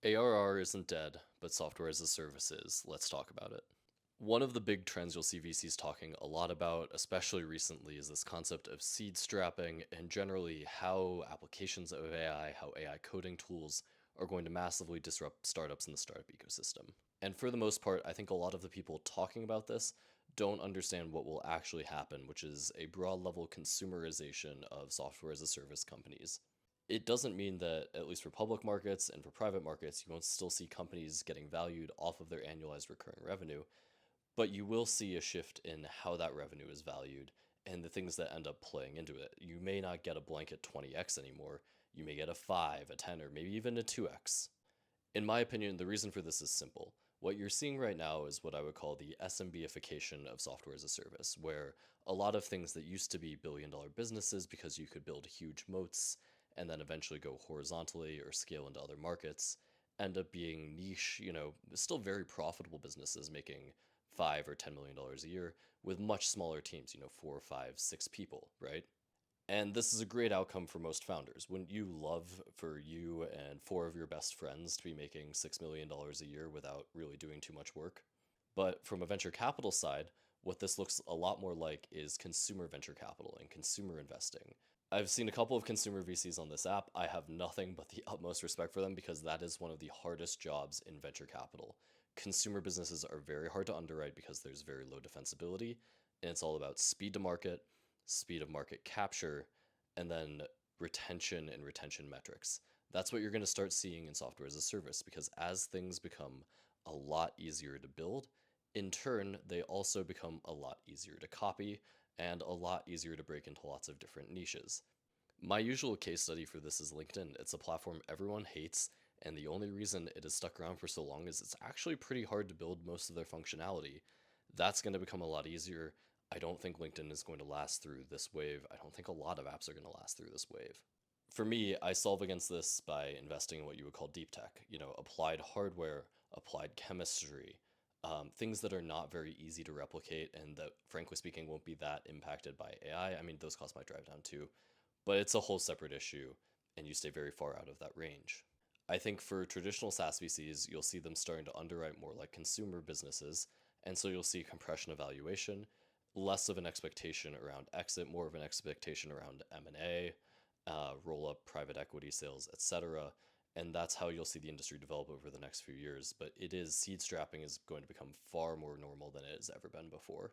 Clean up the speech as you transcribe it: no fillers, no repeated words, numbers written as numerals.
ARR isn't dead, but software as a service is. Let's talk about it. One of the big trends you'll see VCs talking a lot about, especially recently, is this concept of seed strapping and generally how applications of AI, how AI coding tools are going to massively disrupt startups in the startup ecosystem. And for the most part, I think a lot of the people talking about this don't understand what will actually happen, which is a broad level consumerization of software as a service companies. It doesn't mean that, at least for public markets and for private markets, you won't still see companies getting valued off of their annualized recurring revenue, but you will see a shift in how that revenue is valued and the things that end up playing into it. You may not get a blanket 20x anymore. You may get a 5, a 10, or maybe even a 2x. In my opinion, the reason for this is simple. What you're seeing right now is what I would call the SMBification of software as a service, where a lot of things that used to be billion-dollar businesses because you could build huge moats and then eventually go horizontally or scale into other markets end up being niche, still very profitable businesses making 5 or $10 million a year with much smaller teams, 4, 5, 6 people, right? And this is a great outcome for most founders. Wouldn't you love for you and four of your best friends to be making $6 million a year without really doing too much work? But from a venture capital side, what this looks a lot more like is consumer venture capital and consumer investing. I've seen a couple of consumer VCs on this app. I have nothing but the utmost respect for them because that is one of the hardest jobs in venture capital. Consumer businesses are very hard to underwrite because there's very low defensibility, and it's all about speed to market, speed of market capture, and then retention and retention metrics. That's what you're going to start seeing in software as a service because as things become a lot easier to build, in turn, they also become a lot easier to copy and a lot easier to break into lots of different niches. My usual case study for this is LinkedIn. It's a platform everyone hates, and the only reason it has stuck around for so long is it's actually pretty hard to build most of their functionality. That's going to become a lot easier. I don't think LinkedIn is going to last through this wave. I don't think a lot of apps are going to last through this wave. For me, I solve against this by investing in what you would call deep tech, applied hardware, applied chemistry, things that are not very easy to replicate and that, frankly speaking, won't be that impacted by AI. I mean, those costs might drive down too, but it's a whole separate issue, and you stay very far out of that range. I think for traditional SaaS VCs, you'll see them starting to underwrite more like consumer businesses, and so you'll see compression of valuation, less of an expectation around exit, more of an expectation around M&A, roll up private equity sales, etc. And that's how you'll see the industry develop over the next few years. But seed strapping is going to become far more normal than it has ever been before.